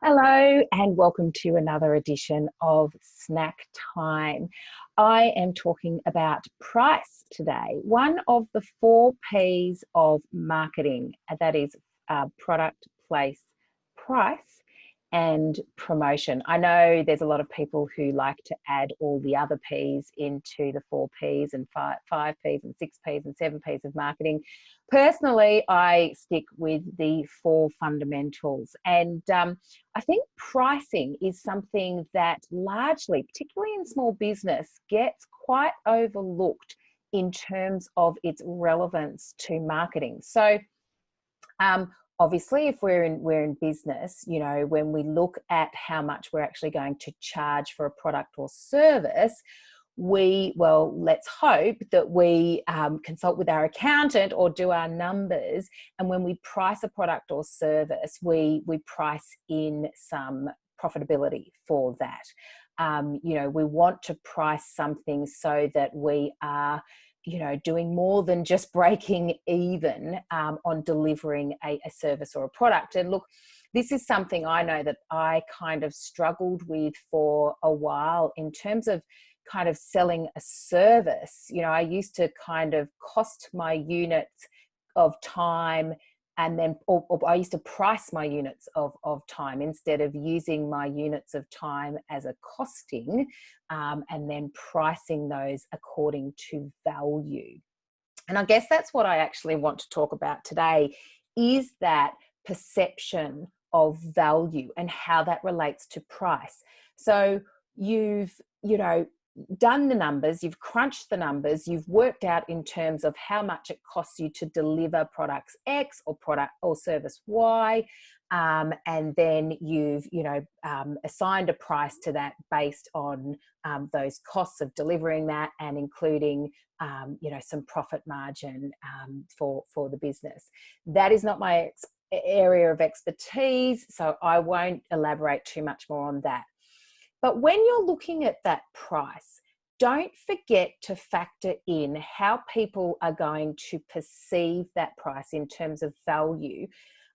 Hello, and welcome to another edition of Snack Time. I am talking about price today, one of the four P's of marketing, that is product, place, price, and promotion. I know there's a lot of people who like to add all the other P's into the four P's and five P's and six P's and seven P's of marketing. Personally, I stick with the four fundamentals. And I think pricing is something that largely, particularly in small business, gets quite overlooked in terms of its relevance to marketing. So, obviously, if we're in business, when we look at how much we're actually going to charge for a product or service, let's hope that we consult with our accountant or do our numbers. And when we price a product or service, we price in some profitability for that. We want to price something so that we are doing more than just breaking even on delivering a service or a product. And look, this is something I know that I kind of struggled with for a while in terms of kind of selling a service. I used to kind of cost my units of time, and then or I used to price my units of time instead of using my units of time as a costing, and then pricing those according to value. And I guess that's what I actually want to talk about today, is that perception of value and how that relates to price. So you've done the numbers, you've crunched the numbers, you've worked out in terms of how much it costs you to deliver products X or product or service Y, and then you've assigned a price to that based on those costs of delivering that, and including some profit margin for the business. That is not my area of expertise, so I won't elaborate too much more on that. But when you're looking at that price, don't forget to factor in how people are going to perceive that price in terms of value,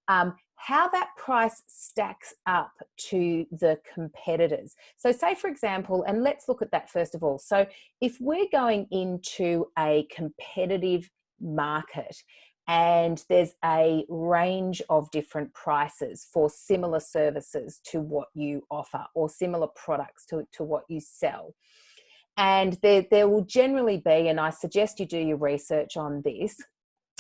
how that price stacks up to the competitors. So say, for example, and let's look at that first of all. So if we're going into a competitive market, and there's a range of different prices for similar services to what you offer, or similar products to what you sell. And there will generally be, and I suggest you do your research on this,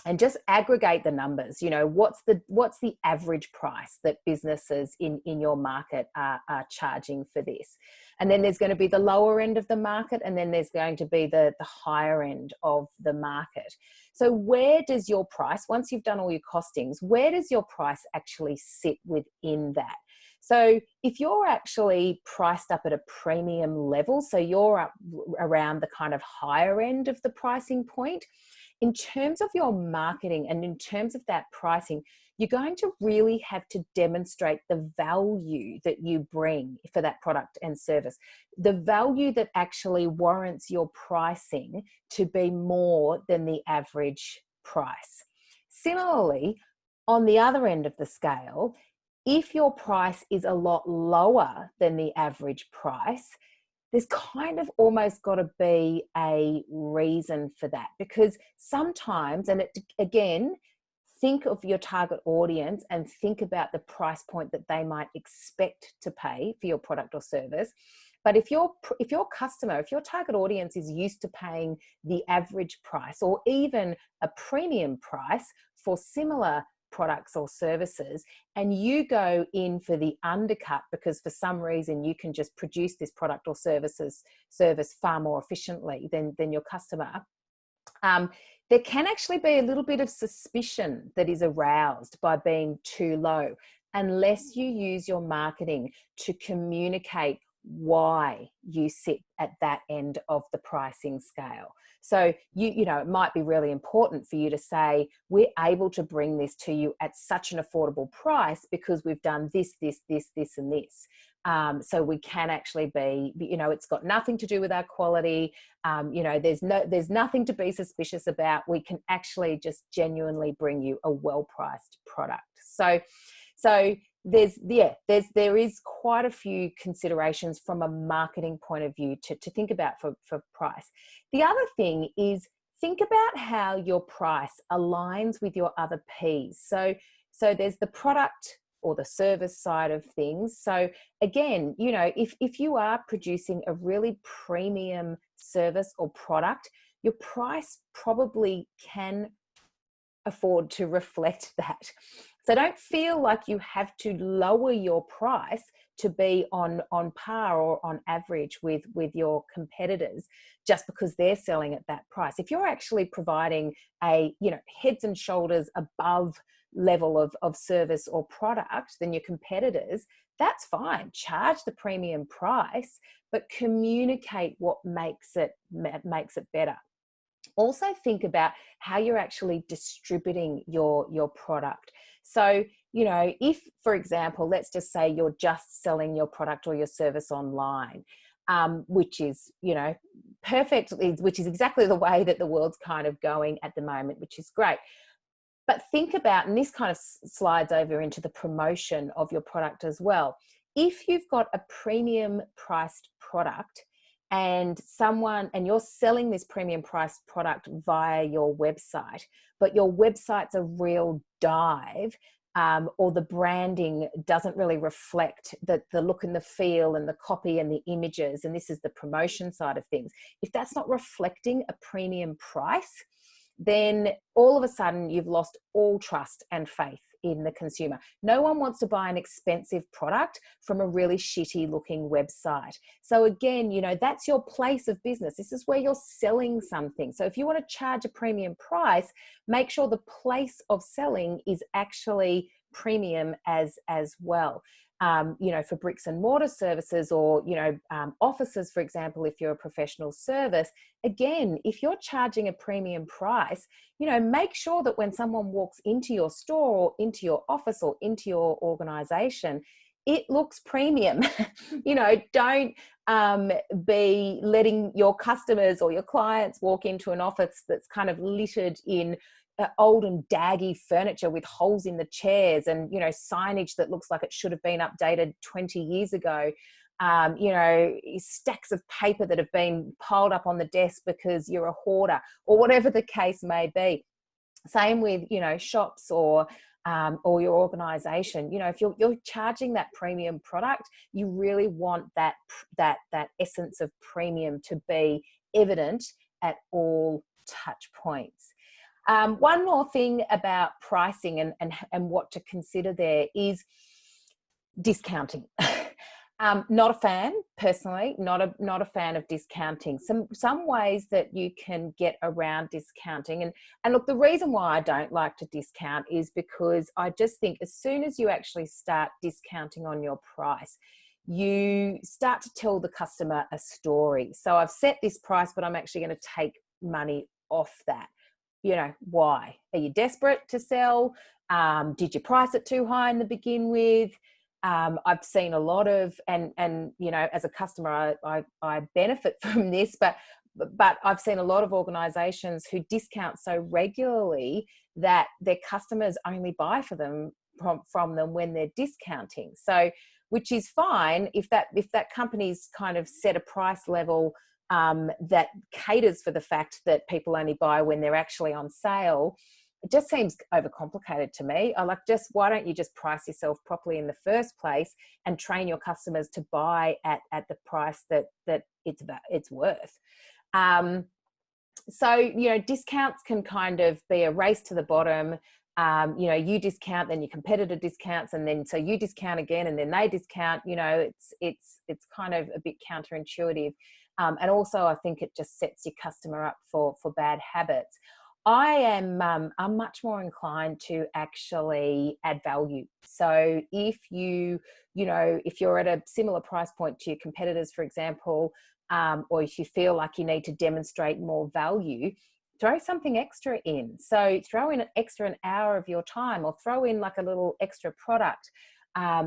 and just aggregate the numbers. What's the average price that businesses in your market are charging for this? And then there's going to be the lower end of the market, and then there's going to be the higher end of the market. So where does your price, once you've done all your costings, where does your price actually sit within that? So if you're actually priced up at a premium level, so you're up around the kind of higher end of the pricing point, in terms of your marketing and in terms of that pricing, you're going to really have to demonstrate the value that you bring for that product and service, the value that actually warrants your pricing to be more than the average price. Similarly, on the other end of the scale, if your price is a lot lower than the average price, there's kind of almost got to be a reason for that, because sometimes, and again, think of your target audience and think about the price point that they might expect to pay for your product or service. But if your target audience is used to paying the average price or even a premium price for similar products or services, and you go in for the undercut because for some reason you can just produce this product or service far more efficiently than your customer, there can actually be a little bit of suspicion that is aroused by being too low, unless you use your marketing to communicate why you sit at that end of the pricing scale. So it might be really important for you to say, we're able to bring this to you at such an affordable price because we've done this, this, this, this, and this. So we can actually be, it's got nothing to do with our quality. There's nothing to be suspicious about. We can actually just genuinely bring you a well-priced product. So there is quite a few considerations from a marketing point of view to think about for price. The other thing is, think about how your price aligns with your other P's. So there's the product or the service side of things. So again, you know, if you are producing a really premium service or product, your price probably can afford to reflect that. So don't feel like you have to lower your price to be on par or on average with your competitors just because they're selling at that price. If you're actually providing a, you know, heads and shoulders above level of service or product than your competitors, that's fine. Charge the premium price, but communicate what makes it better. Also think about how you're actually distributing your product. So, you know, if, for example, let's just say you're just selling your product or your service online, which is, you know, perfectly, which is exactly the way that the world's kind of going at the moment, which is great. But think about, and this kind of slides over into the promotion of your product as well. If you've got a premium priced product and you're selling this premium priced product via your website, but your website's a real dive, or the branding doesn't really reflect the look and the feel and the copy and the images, and this is the promotion side of things. If that's not reflecting a premium price, then all of a sudden you've lost all trust and faith in the consumer. No one wants to buy an expensive product from a really shitty looking website. So again, you know, that's your place of business. This is where you're selling something. So if you want to charge a premium price, make sure the place of selling is actually premium as well. You know, for bricks and mortar services, or, you know, offices, for example, if you're a professional service, again, if you're charging a premium price, you know, make sure that when someone walks into your store or into your office or into your organization, it looks premium. You know, don't be letting your customers or your clients walk into an office that's kind of littered in old and daggy furniture with holes in the chairs and, you know, signage that looks like it should have been updated 20 years ago. You know, stacks of paper that have been piled up on the desk because you're a hoarder, or whatever the case may be. Same with, you know, shops or your organization. You know, if you're charging that premium product, you really want that essence of premium to be evident at all touch points. One more thing about pricing and what to consider there is discounting. Not a fan, personally, not a fan of discounting. Some ways that you can get around discounting. And look, the reason why I don't like to discount is because I just think as soon as you actually start discounting on your price, you start to tell the customer a story. So I've set this price, but I'm actually going to take money off that. You know, why? Are you desperate to sell? Did you price it too high in the begin with? I've seen a lot of, and you know, as a customer, I benefit from this, but I've seen a lot of organizations who discount so regularly that their customers only buy from them when they're discounting. So, which is fine if that company's kind of set a price level that caters for the fact that people only buy when they're actually on sale. It just seems overcomplicated to me. I like, why don't you just price yourself properly in the first place and train your customers to buy at the price that it's worth. So, you know, discounts can kind of be a race to the bottom. You know, you discount, then your competitor discounts, and then so you discount again, and then they discount. You know, it's kind of a bit counterintuitive. And also, I think it just sets your customer up for bad habits. I'm much more inclined to actually add value. So if you're at a similar price point to your competitors, for example, or if you feel like you need to demonstrate more value, throw something extra in. So throw in an hour of your time, or throw in like a little extra product.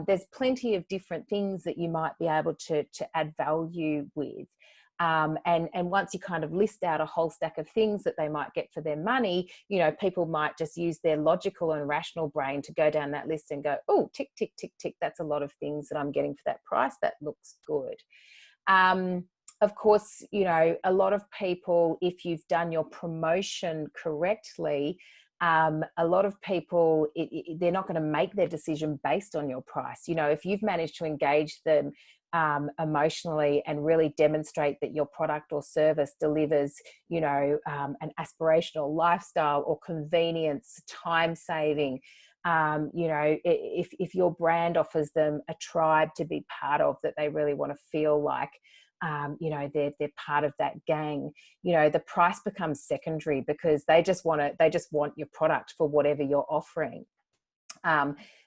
There's plenty of different things that you might be able to add value with. And once you kind of list out a whole stack of things that they might get for their money, you know, people might just use their logical and rational brain to go down that list and go, oh, tick, tick, tick, tick, that's a lot of things that I'm getting for that price. That looks good. Of course, you know, a lot of people, if you've done your promotion correctly, a lot of people, they're not going to make their decision based on your price. You know, if you've managed to engage them emotionally and really demonstrate that your product or service delivers, you know, an aspirational lifestyle or convenience, time saving, you know, if your brand offers them a tribe to be part of that they really want to feel like, you know, they're part of that gang, you know, the price becomes secondary because they just want your product for whatever you're offering.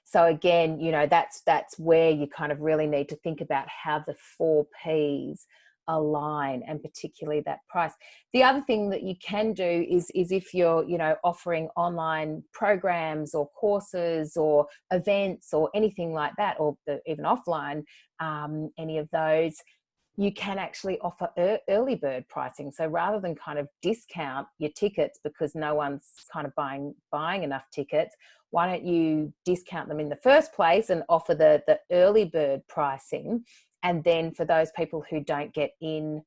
So again, you know, that's where you kind of really need to think about how the 4 Ps align, and particularly that price. The other thing that you can do is if you're, you know, offering online programs or courses or events or anything like that, or even offline, any of those, you can actually offer early bird pricing. So rather than kind of discount your tickets because no one's kind of buying enough tickets, why don't you discount them in the first place and offer the early bird pricing? And then for those people who don't get in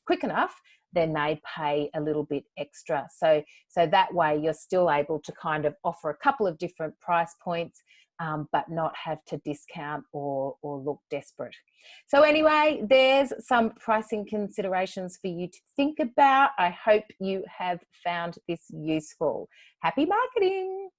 quick enough, then they pay a little bit extra. So that way you're still able to kind of offer a couple of different price points, but not have to discount or look desperate. So anyway, there's some pricing considerations for you to think about. I hope you have found this useful. Happy marketing!